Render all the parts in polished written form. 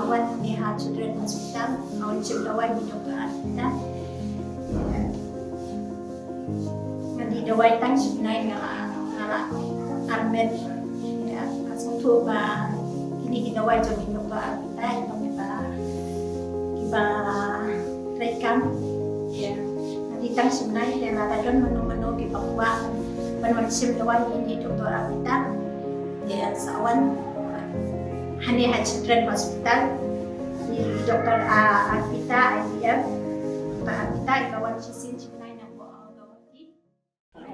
awan ni Children Hospital, awan dawai di Dr. Arpita. Di dawai tang sebenarnya ngala Armet ya langsung tu ba ini kita dawai jadi Dr. Arpita itu kita rekam ya di tang sebenarnya yang ada menu-menu di Papua penulis dawai ini Dr. Arpita ya sawan Hania Children Hospital di Dr. Arpita IVF Dr. Arpita ikawan sisin sebenarnya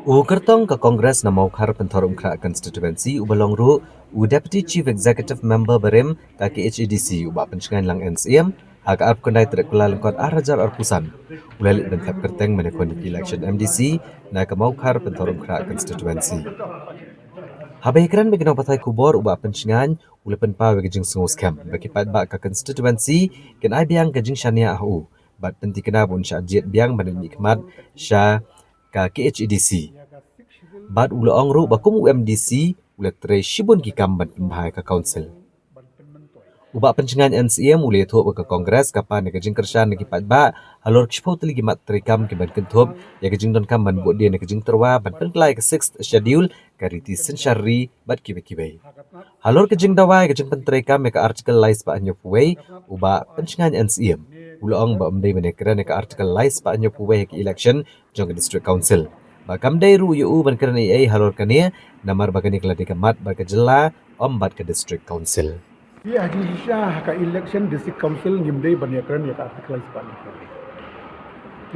Kertong ke Kongres na Maukar Pentorum Kra Constituency ubalong ru Deputy Chief Executive Member Berim ka KHEDC uba pencengan lang NCM hak arp kondai terkula lengkot Rajar Arpusan ulalik dan tap kerteng menekoni election MDC na ke Maukar Pentorum Kra Constituency. Habis keran bagi nak patai kubur uba pencengan ule penpa bagi jing sengus kem bagi patba ka constituency ken ai biang ke jing syania ahu bat penti kena bun sya jet biang badan nikmat sya ka KHEDC. Bat ula ongru bakum UMDC ula tre shibun ki kamban pembahai ka council. Uba pencengan NCM ula thu ka kongres kapan ka jing kershan ki patba halor kshpau tli ki mat trikam ki ban kenthop ya ka jing don kam ban bod dia ka jing terwa ban penklai ka 6th schedule ka riti sensyari bat ki kibai. Halor ka jing dawai ka jing pentrikam ka article lais pa anyo puwei uba pencengan NCM ula ong ba mdai menekran ka article lais pa anyo puwei ki election jong district council. Bakam day ru yu ban kerana ai halor kania namar bagani keladi kamat baga jela ombat ke district council. Ya di Syah ka election district council ngimdei ban yakran ya ka artikel ispan.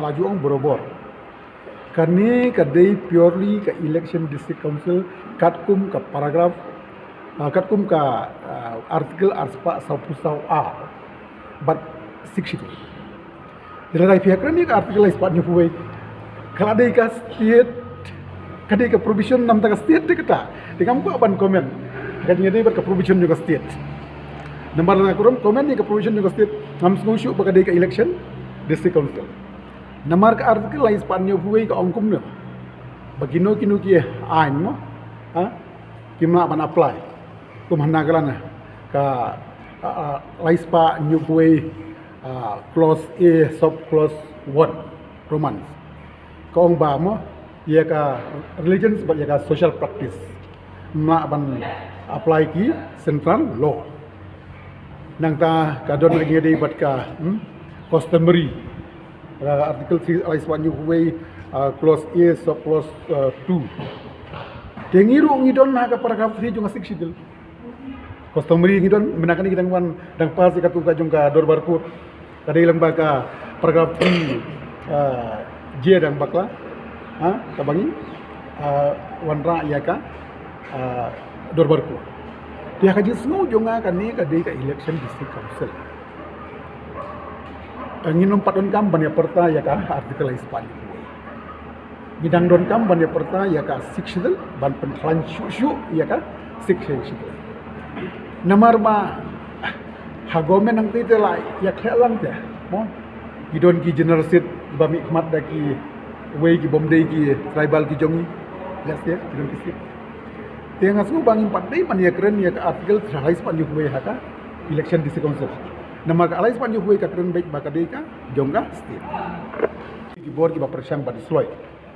Melaju ong borobor. Kani kadai purely ka election district council katkum ka paragraf katkum ka artikel arspa sapusau a bat 62. Dilai pihakran ni ka artikel ispan nya puai kalau ada ke state, kada ke provision nam tak state kita, dengan apa ban komen, kadang ada ke provision juga state. Nombor na kurang komen ni ke provision juga state, nam sengusuk bakada ke election district council. Nomor ke artikel lais panyo buai ke ongkum ne, bagino kinu ki ain mo, kimla ban apply, kum handa kalana ka lais panyo buai clause A sub clause 1 Romans. Kaong ba mo ia ka religion sebab ia ka social practice mak ban apply ki central law nang ta ka don lagi di bat ka customary article 3 alais wanyu way clause A sub clause 2 tengiru ngidon na ka paragraph 3 junga 6 sidil customary ngidon menakan kita wan dang pas ka tu ka jung ka dor barku kadai lembag ka paragraph 3 J dan bakla, kabangi, wanra ya ka, dorbarku. Dia kaji semua jonga kan ni kadai ka election district council. Nginom patun kam ban ya perta ya ka artikel ispan. Bidang don kam ban ya perta ya ka 6 ban pentlan syu ya ka 6 Namar ma hagomen nang tite lai ya khelang te. Mo gidon ki generasit bami khmat da ki wei ki bomdei ki tribal ki jongi yes ya gidon ki tenga su bangin padai man ya keren ya artikel trais pan yuk wei haka election district council nama ka alais pan yuk wei ka keren baik bakadei ka jongga state ki board ki ba persang ba disloi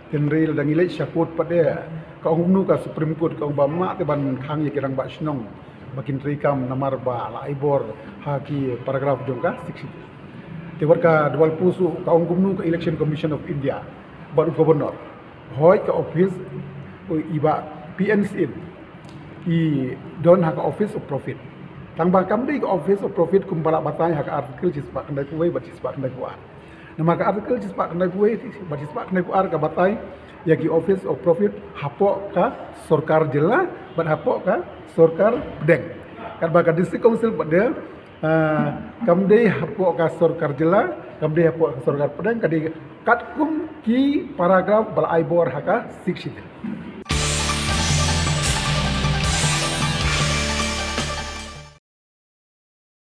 tenril dan ilai syakut pada ka umnu ka supreme court ka ubama ke ban khang ya kirang ba snong bakin trikam namar ba laibor haki paragraf jongga 60 Tewarka dual pusu kaum gumnu ke Election Commission of India baru governor hoi ke office iba PNC i don hak office of profit tangba kamdei ke office of profit kumbala batai hak artikel cispa kendai kuwei bat cispa kendai kuar nama ka artikel cispa kendai kuwei bat cispa kendai kuar ka batai yaki office of profit hapok ka sorkar jela bat hapok ka sorkar pedeng kan baka district council pada kamdei hapok ka sorkar jela kamdei hapok ka sorkar pedang kadi katkum ki paragraf bal aibor haka 6